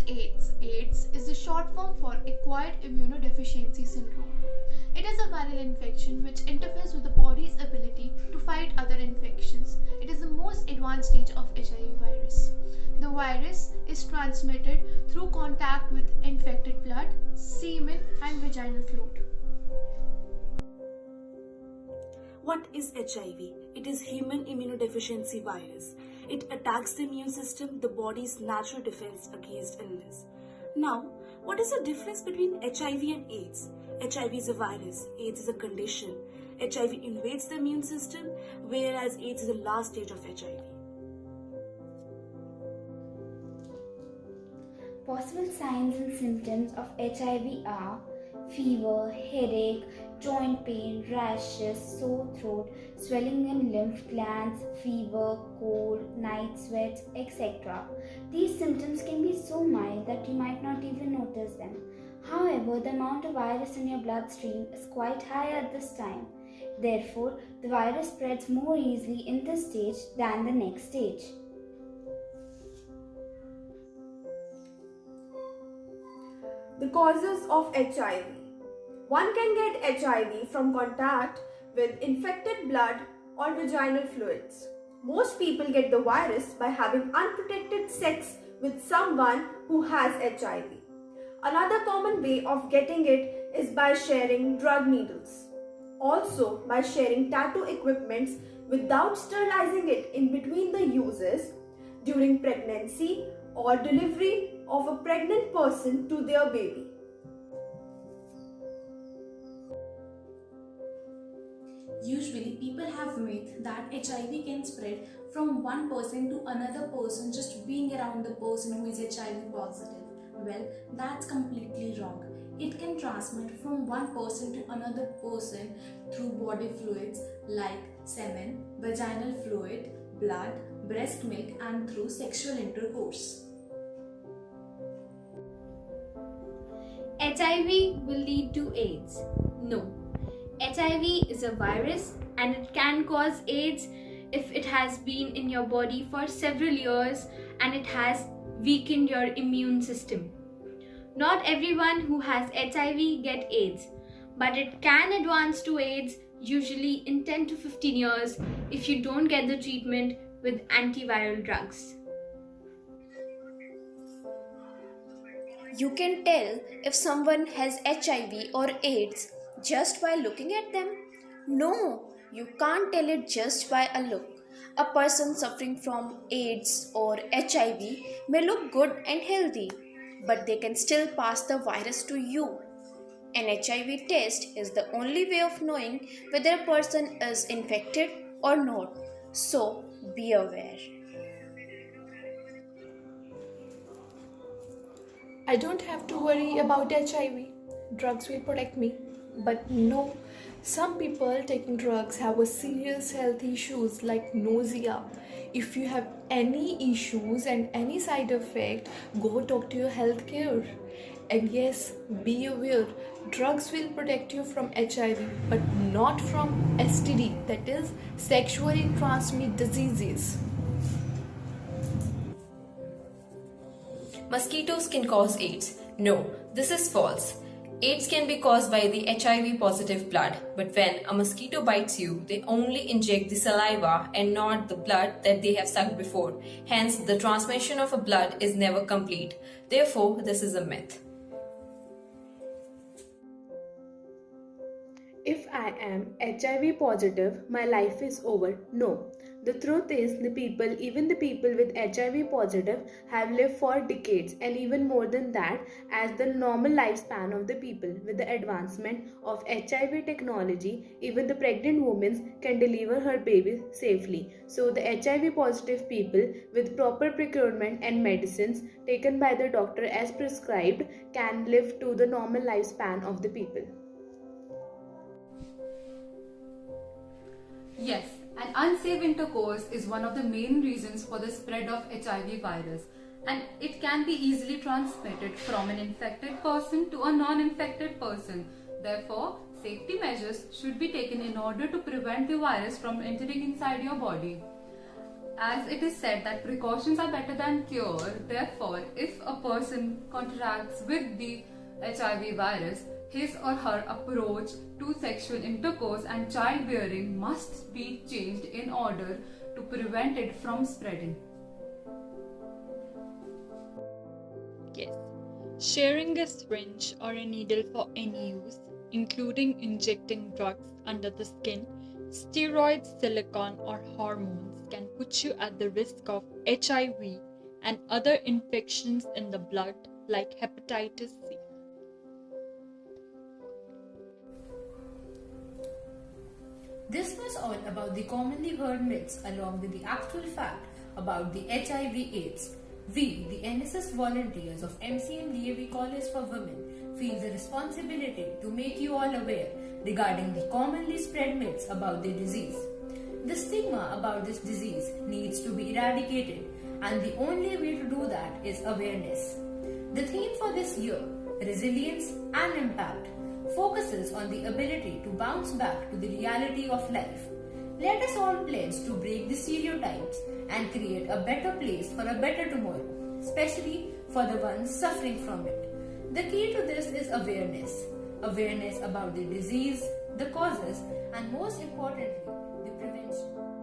AIDS? AIDS is the short form for acquired immunodeficiency syndrome. It is a viral infection which interferes with the body's ability to fight other infections. It is the most advanced stage of HIV virus. The virus is transmitted through contact with infected blood, semen, and vaginal fluid. What is HIV? It is human immunodeficiency virus. It attacks the immune system, the body's natural defense against illness. Now, what is the difference between HIV and AIDS? HIV is a virus, AIDS is a condition. HIV invades the immune system, whereas AIDS is the last stage of HIV. Possible signs and symptoms of HIV are fever, headache, joint pain, rashes, sore throat, swelling in lymph glands, fever, cold, night sweats, etc. These symptoms can be so mild that you might not even notice them. However, the amount of virus in your bloodstream is quite high at this time. Therefore, the virus spreads more easily in this stage than the next stage. The causes of HIV. One can get HIV from contact with infected blood or vaginal fluids. Most people get the virus by having unprotected sex with someone who has HIV. Another common way of getting it is by sharing drug needles. Also by sharing tattoo equipments without sterilizing it in between the uses during pregnancy or delivery of a pregnant person to their baby. Usually, people have myth that HIV can spread from one person to another person just being around the person who is HIV positive. Well, that's completely wrong. It can transmit from one person to another person through body fluids like semen, vaginal fluid, blood, breast milk, and through sexual intercourse. HIV will lead to AIDS. No. HIV is a virus and it can cause AIDS if it has been in your body for several years and it has weakened your immune system. Not everyone who has HIV get AIDS, but it can advance to AIDS usually in 10 to 15 years if you don't get the treatment with antiviral drugs. You can tell if someone has HIV or AIDS just by looking at them. No, you can't tell it just by a look. A person suffering from AIDS or HIV may look good and healthy, but they can still pass the virus to you. An HIV test is the only way of knowing whether a person is infected or not. So, be aware. I don't have to worry about HIV. Drugs will protect me. But no, some people taking drugs have a serious health issues like nausea. If you have any issues and any side effect, go talk to your healthcare. And yes, be aware, drugs will protect you from HIV, but not from STD, that is sexually transmitted diseases. Mosquitoes can cause AIDS. No, this is false. AIDS can be caused by the HIV positive blood, but when a mosquito bites you, they only inject the saliva and not the blood that they have sucked before. Hence, the transmission of a blood is never complete. Therefore, this is a myth. If I am HIV positive, my life is over. No. The truth is, even the people with HIV positive have lived for decades and even more than that, as the normal lifespan of the people. With the advancement of HIV technology, even the pregnant woman can deliver her baby safely. So the HIV positive people with proper procurement and medicines taken by the doctor as prescribed can live to the normal lifespan of the people. Yes, an unsafe intercourse is one of the main reasons for the spread of HIV virus, and it can be easily transmitted from an infected person to a non-infected person. Therefore, safety measures should be taken in order to prevent the virus from entering inside your body. As it is said that precautions are better than cure, therefore, if a person contracts with the HIV virus, his or her approach to sexual intercourse and childbearing must be changed in order to prevent it from spreading. Yes. Sharing a syringe or a needle for any use, including injecting drugs under the skin, steroids, silicone, or hormones, can put you at the risk of HIV and other infections in the blood like hepatitis C. This was all about the commonly heard myths along with the actual fact about the HIV/AIDS. We, the NSS volunteers of MCM DAV College for Women, feel the responsibility to make you all aware regarding the commonly spread myths about the disease. The stigma about this disease needs to be eradicated, and the only way to do that is awareness. The theme for this year, Resilience and Impact, focuses on the ability to bounce back to the reality of life. Let us all pledge to break the stereotypes and create a better place for a better tomorrow, especially for the ones suffering from it. The key to this is awareness. Awareness about the disease, the causes, and most importantly, the prevention.